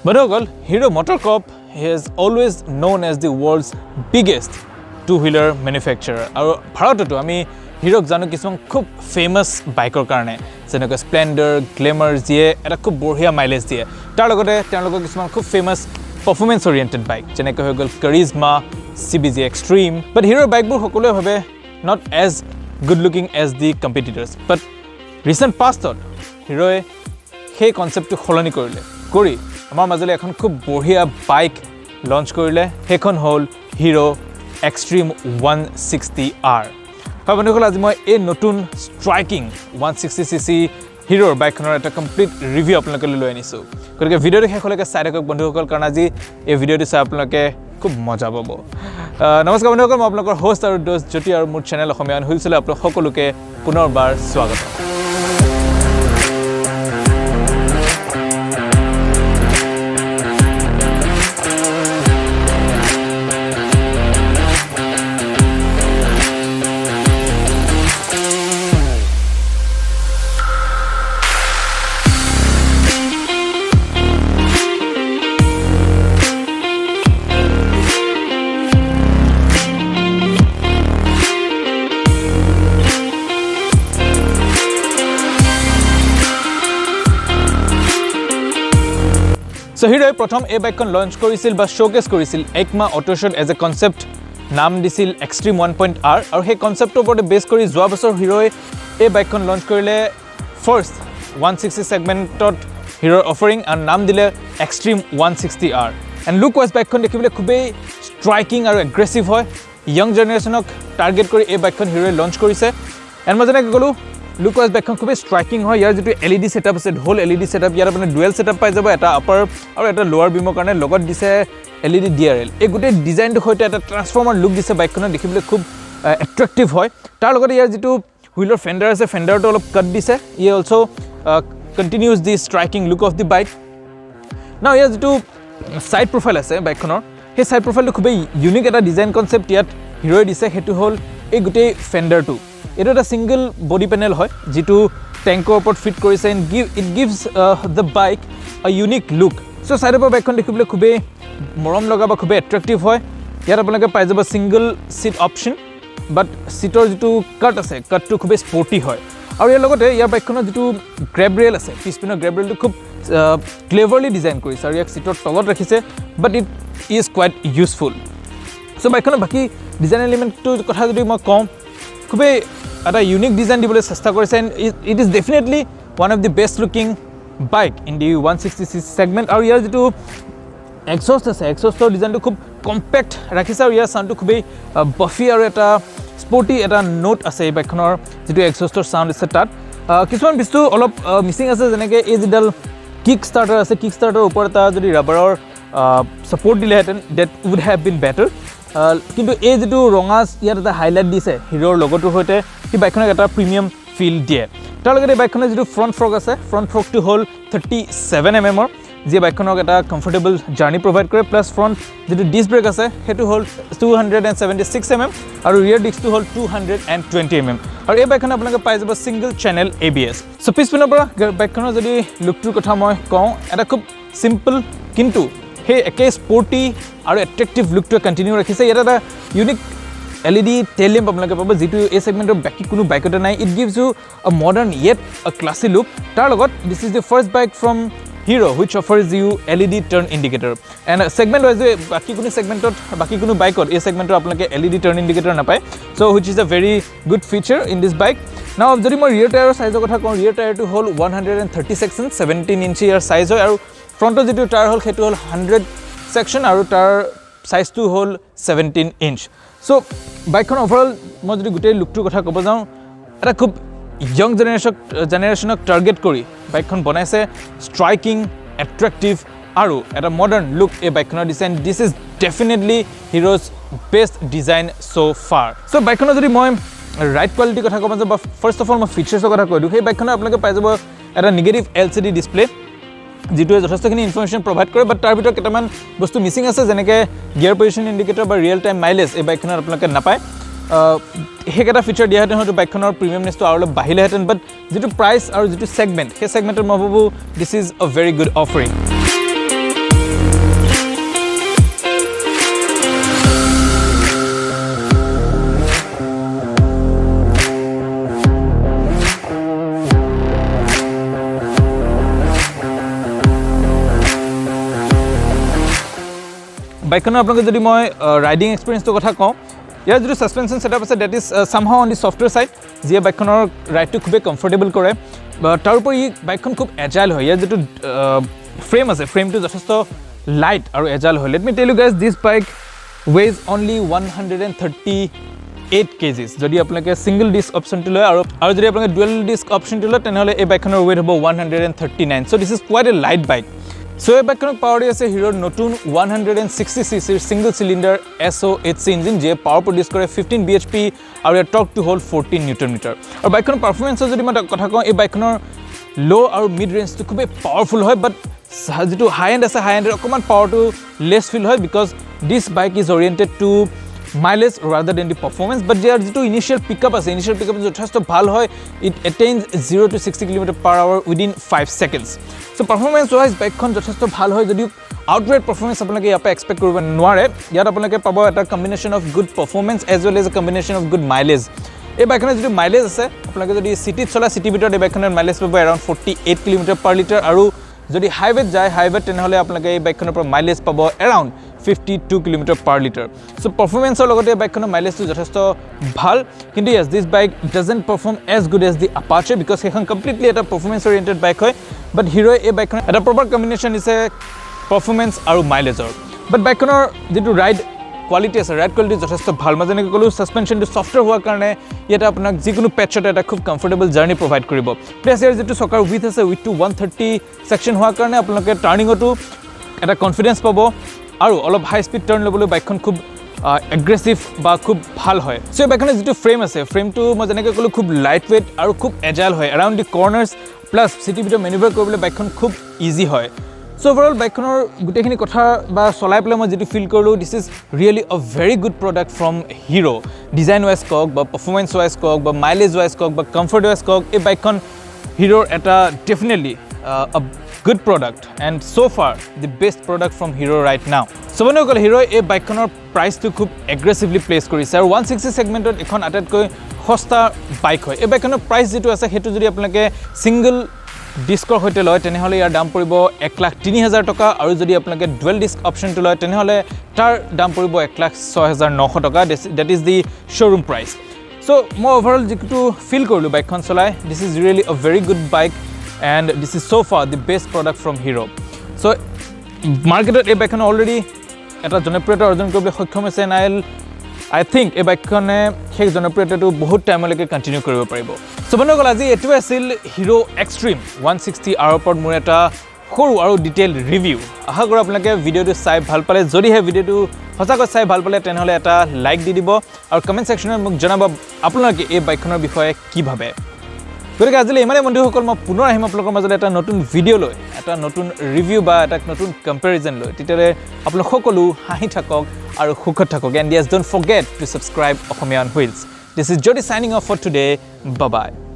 বন্ধুসকল Hero MotoCorp is always known as the world's biggest two-wheeler manufacturer. আৰু ভাৰততো আমি হিৰক জানো কিছুমান খুব ফেমাস বাইকৰ কাৰণে যেনেকৈ স্প্লেণ্ডাৰ, গ্লেমাৰ যিয়ে এটা খুব বঢ়িয়া মাইলেজ দিয়ে। তাৰ লগতে তেওঁলোকৰ কিছুমান খুব ফেমাস পাৰফৰ্মেন্স ওৰিয়েণ্টেড বাইক যেনেকৈ হৈ গ'ল কাৰিজমা, CBJ Extreme। বাট হিৰৰ বাইকবোৰ সকলোৱে ভাবে not as good looking as the competitors, but recent pastত হিৰ'য়ে সেই কনসেপ্টটো সলনি কৰি আমাৰ মাজলৈ এখন খুব বঢ়িয়া বাইক লঞ্চ কৰিলে। সেইখন হ'ল হিৰো এক্সট্ৰিম 160R। হয় বন্ধুসকল, আজি মই এই নতুন ষ্ট্ৰাইকিং 160cc হিৰোৰ বাইকখনৰ এটা কমপ্লিট ৰিভিউ আপোনালোকে লৈ আনিছোঁ। গতিকে ভিডিঅ'টো শেষলৈকে চাই থাকক বন্ধুসকল, কাৰণ আজি এই ভিডিঅ'টো চাই আপোনালোকে খুব মজা পাব। নমস্কাৰ বন্ধুসকল, মই আপোনালোকৰ হোষ্ট আৰু দোষ্ট জ্যোতি আৰু মোৰ চেনেল অসমীয়া হুইলচলৈ আপোনালোক সকলোকে পুনৰবাৰ স্বাগতম। So হিৰোয়ে প্ৰথম এই বাইকখন লঞ্চ কৰিছিল বা শোকেস কৰিছিল একমা অটো শ্ব'ত এজ এ কনসেপ্ট, নাম দিছিল এক্সট্ৰিম 1.R। আৰু সেই কনসেপ্টৰ ওপৰতে বেছ কৰি যোৱা বছৰ হিৰোয়ে এই বাইকখন লঞ্চ কৰিলে ফাৰ্ষ্ট 160 সেগমেণ্টত হিৰোৰ অফাৰিং আৰু নাম দিলে extreme 160R। And look wise বাইকখন দেখিবলৈ খুবেই ষ্ট্ৰাইকিং আৰু এগ্ৰেছিভ হয়। য়ং জেনেৰেশ্যনক টাৰ্গেট কৰি এই বাইকখন হিৰোয়ে লঞ্চ কৰিছে। এণ্ড মই যেনেকৈ ক'লোঁ লুক ৱাইজ বাইকখন খুবেই ষ্ট্ৰাইকিং হয়। ইয়াৰ যিটো LED ছেটআপ আছে, হ'ল LED ছেটআপ, ইয়াত আপুনি ডুৱেল ছেটআপ পাই যাব, এটা আপাৰ আৰু এটা লোৱাৰ বিমৰ কাৰণে। লগত দিছে LED DRL। এই গোটেই ডিজাইনটোৰ সৈতে এটা ট্ৰান্সফৰ্মাৰ লুক দিছে বাইকখনৰ, দেখিবলৈ খুব এট্ৰেক্টিভ হয়। তাৰ লগতে ইয়াৰ যিটো হুইলৰ ফেণ্ডাৰ আছে, ফেণ্ডাৰটো অলপ কাট দিছে। It also' continues the striking look of the bike. Now ইয়াৰ যিটো ছাইড প্ৰফাইল আছে বাইকখনৰ, সেই ছাইড প্ৰফাইলটো খুবেই ইউনিক এটা ডিজাইন কনচেপ্ট ইয়াত হিৰোয়ে দিছে। সেইটো হ'ল এই গোটেই ফেণ্ডাৰটো। এইটো এটা ছিংগল বডি পেনেল হয় যিটো টেংকৰ ওপৰত ফিট কৰিছে। And it gives the bike আ ইউনিক লুক। চ' ছাইডৰ পৰা বাইকখন দেখিবলৈ খুবেই মৰম লগা বা খুবেই এট্ৰেক্টিভ হয়। ইয়াত আপোনালোকে পাই যাব ছিংগল ছিট অপশ্যন, বাট ছিটৰ যিটো কাট আছে, কাটটো খুবেই স্পৰ্টি হয়। আৰু ইয়াৰ লগতে ইয়াৰ বাইকখনৰ যিটো গ্ৰেব ৰেল আছে, পিছপিনৰ গ্ৰেব ৰেলটো খুব ক্লেভাৰলি ডিজাইন কৰিছে আৰু ইয়াক ছিটৰ তলত ৰাখিছে, but it is quite useful. So' বাইকখনৰ বাকী ডিজাইন এলিমেণ্টটোৰ কথা যদি মই কওঁ, খুবেই এটা ইউনিক ডিজাইন দিবলৈ চেষ্টা কৰিছে। And it is definitely one of the best looking bike in the 160cc segment. আৰু ইয়াৰ যিটো এক্সষ্ট আছে, এক্সষ্টৰ ডিজাইনটো খুব কম্পেক্ট ৰাখিছে আৰু ইয়াৰ চাউণ্ডটো খুবেই বাফি আৰু এটা স্পৰ্টি এটা নোট আছে এই বাইকখনৰ যিটো এক্সষ্টৰ চাউণ্ড আছে তাত। কিছুমান বস্তু অলপ মিচিং আছে, যেনেকৈ এই যিডাল কিক ষ্টাৰ্টাৰ আছে, কিক ষ্টাৰ্টাৰৰ ওপৰত এটা যদি ৰাবাৰৰ ছাপৰ্ট দিলেহেঁতেন that would have been better. কিন্তু এই যিটো ৰঙা ইয়াত এটা হাইলাইট দিছে হিৰোৰ লগটোৰ সৈতে, সেই বাইকখনক এটা প্ৰিমিয়াম ফিল দিয়ে। তাৰ লগতে এই বাইকখনৰ যিটো ফ্ৰণ্ট ফৰ্ক আছে, ফ্ৰণ্ট ফৰ্কটো হ'ল 37mm, যিয়ে বাইকখনক এটা কমফৰ্টেবল জাৰ্ণি প্ৰভাইড কৰে। প্লাছ ফ্ৰণ্ট যিটো ডিস্ক ব্ৰেক আছে সেইটো হ'ল 276mm আৰু ৰিয়াৰ ডিস্কটো হ'ল 220mm। আৰু এই বাইকখনে আপোনালোকে পাই যাব ছিংগল চেনেল ABS। চ' পিছপিনৰ পৰা বাইকখনৰ যদি লুকটোৰ কথা মই কওঁ, এটা খুব চিম্পল কিন্তু সেই একে স্পৰ্টি আৰু এট্ৰেক্টিভ লুকটোৱে কণ্টিনিউ ৰাখিছে। ইয়াত এটা ইউনিক LED টেইল লেম্প আপোনালোকে পাব, যিটো এই ছেগমেণ্টৰ বাকী কোনো বাইকতে নাই। It gives you a modern yet a classy look. তাৰ লগত this is the first bike from Hero which offers you LED turn indicator. And segment wise বাকী কোনো ছেগমেণ্টত, বাকী কোনো বাইকত এই ছেগমেণ্টৰ আপোনালোকে LED টাৰ্ণ ইণ্ডিকেটৰ নাপায়। So' which is a very good feature in this bike. Now যদি মই ৰিয়েৰ টায়াৰৰ ছাইজৰ কথা কওঁ, ৰিয়েৰ টায়াৰটো হ'ল 130 ছেকশ্যন, 17 ইঞ্চি ইয়াৰ ছাইজ হয়। আৰু ফ্ৰণ্টৰ যিটো টায়াৰ হ'ল সেইটো হ'ল 100 ছেকশ্যন আৰু তাৰ ছাইজটো হ'ল 17 ইঞ্চ। চ' বাইকখন অভাৰঅল মই যদি গোটেই লুকটোৰ কথা ক'ব যাওঁ, এটা খুব য়ং জেনেৰেশ্যনক টাৰ্গেট কৰি বাইকখন বনাইছে। ষ্ট্ৰাইকিং, এট্ৰেক্টিভ আৰু এটা মডাৰ্ণ লুক এই বাইকখনৰ দিছে। And this is definitely Hero's best design so' far. So' বাইকখনৰ যদি মই ৰাইড কোৱালিটিৰ কথা ক'ব যাওঁ, বা ফাৰ্ষ্ট অফ অল মই ফিচাৰ্ছৰ কথা কৈ দিওঁ, সেই বাইকখনৰ আপোনালোকে পাই যাব এটা নিগেটিভ LCD ডিছপ্লে, যিটোৱে যথেষ্টখিনি ইনফৰমেশ্যন প্ৰভাইড কৰে। বাট তাৰ ভিতৰত কেইটামান বস্তু মিচিং আছে, যেনেকৈ গিয়াৰ পজিশ্যন ইণ্ডিকেটৰ বা ৰিয়েল টাইম মাইলেজ এই বাইকখনত আপোনালোকে নাপায়। সেইকেইটা ফিচাৰ দিয়াহেঁতেন হয়তো বাইকখনৰ প্ৰিমিয়ামনেছটো আৰু অলপ বাঢ়িলেহেঁতেন। বাট যিটো প্ৰাইচ আৰু যিটো ছেগমেণ্ট, সেই ছেগমেণ্টত মই ভাবোঁ this is a very good offering. বাইকখনৰ আপোনালোকে যদি মই ৰাইডিং এক্সপিৰিয়েঞ্চটোৰ কথা কওঁ ইয়াৰ যিটো ছাছপেনশ্যন ছেটআপ আছে that is somehow on the software side যিয়ে বাইকখনৰ ৰাইডটো খুবেই কমফৰ্টেবল কৰে তাৰোপৰি বাইকখন খুব এজাইল হয় ইয়াৰ যিটো ফ্ৰেম আছে ফ্ৰেমটো যথেষ্ট লাইট আৰু এজাইল হয় let me tell you guys this bike weighs only 138 kgs যদি আপোনালোকে সিঙ্গল ডিস্ক অপশনটো লয় আৰু যদি আপোনালোকে ডুৱেল ডিস্ক অপশনটো লয় তেনেহলে এই বাইকখনৰ weight হ'ব 139 so this is quite a light bike so এই বাইকখনৰ পাৱাৰ আছে হিৰোৰ নতুন 160 cc single cylinder SO8C engine যে পাৱাৰ প্ৰডিউস কৰে 15 bhp আৰু ইয়াৰ torque to hold 14 newton metre আৰু বাইকখনৰ পাৰফৰমেন্সৰ যদি মই কথা কওঁ এই বাইকখনৰ লো আৰু মিড ৰেঞ্জটো খুবেই পাৱাৰফুল হয় বাট যিটো হাই এণ্ড আছে হাই এণ্ডৰ অকণমান পাৱাৰটো লেছ ফিল হয় because this bike is oriented to mileage rather than the performance but there যিটো initial pickup আছে initial pickup যথেষ্ট ভাল হয় it attains 0 to 60 km/h within 5 seconds so performance wise বাইকখন যথেষ্ট ভাল হয় যদিও outright performance আপোনালোকে ইয়াৰ পৰা এক্সপেক্ট কৰিব নোৱাৰে ইয়াত আপোনালোকে পাব এটা combination of good performance as well as a combination of good mileage এই বাইকখনৰ যিটো মাইলেজ আছে আপোনালোকে যদি সিটিত চলা সিটি ভিতৰত এই বাইকখনৰ মাইলেজ পাব around 48 km/l আৰু যদি হাইৱেত যায় হাইৱেত তেনেহলে আপোনালোকে এই বাইকখনৰ পৰা মাইলেজ পাব around 52 km/l so performanceৰ লগতে বাইকখনৰ মাইলেজটো যথেষ্ট ভাল কিন্তু yes this bike doesn't perform as good as the Apache because সেইখন completely এটা performance oriented bike হয় but Hero এই বাইকখনৰ এটা proper combination আছে performance আৰু মাইলেজৰ but বাইকখনৰ যেটো ৰাইড কোৱালিটি আছে ৰাইড কোৱালিটি যথেষ্ট ভাল মই যেনেকৈ ক'লো সাসপেনশনটো সফটৱেৰ হোৱাৰ কাৰণে ইয়াত আপোনাক যিকোনো পেটছত এটা খুব কমফৰ্টেবল জাৰ্নি প্ৰভাইড কৰিব প্লাছ ইয়াৰ যেটো চকাৰ উইথ আছে উইথ টু 130 সেকশন হোৱাৰ কাৰণে আপোনালোকে টাৰ্নিঙতো এটা কনফিডেন্স পাব আৰু অলপ হাই স্পীড টাৰ্ন ল'বলৈ বাইকখন খুব এগ্ৰেছিভ বা খুব ভাল হয় সো এই বাইকখনৰ যিটো ফ্ৰেম আছে ফ্ৰেমটো মই যেনেকৈ ক'লো খুব লাইট ৱেইট আৰু খুব এজাইল হয় এৰাউণ্ড দি কৰ্নাৰ্ছ প্লাছ চিটি ভিতৰত মেনুভাৰ কৰিবলৈ বাইকখন খুব ইজি হয় সো ওভাৰঅল বাইকখনৰ গোটেইখিনি কথা বা চলাই পেলাই মই যেটো ফিল কৰিলোঁ দিছ ইজ ৰিয়েলি আ very good product from hero design wise কওক বা পাৰফৰ্মেন্স ৱাইজ কওক বা মাইলেজ ৱাইজ কওক বা কমফৰ্ট ৱাইজ কওক এই বাইকখন হিৰোৰ এটা definitely good product and so far the best product from Hero right now so when you call Hero a bike koner price to khub aggressively place korise aru 160 segment ot ekhon atatকৈ সস্তা bike hoy a bike koner price jitu ase hetu jodi apnake single disc hoite loy tenehole yar dam poribo 1,03,000 taka aru jodi apnake dual disc option to loy tenehole tar dam poribo 1,06,900 taka that is the showroom price so more overall jitu feel korlu bike khon cholai this is really a very good bike and this is so far the best product from Hero so market e bike khon already eta jonopriyota orjon koribole sokkom ase and I think e bike khone hek jonopriyota to bahut time leke continue koribo paribo so bonogol aji etu asil Hero Extreme 160 r pod mur eta horu aru detailed review aha kor apnake video to sai bhal pale jodi he video to hosa ko sai bhal pale tenhole eta like di dibo aru comment section e muk janaba apnaloke e bike khonor bishoye ki bhabe গতিকে আজিলে ইমানে বন্ধুসকল মই পুনৰ আহিম আপোনালোকৰ মাজত এটা নতুন ভিডিও লৈ এটা নতুন ৰিভিউ বা এটা নতুন কম্পেৰিজন লৈ তেতিয়ালে আপোনালোক সকলো হাঁহি থাকক আৰু সুখত থাকক and yes don't forget to subscribe Ohamian Wheels this is Jody signing off for today bye bye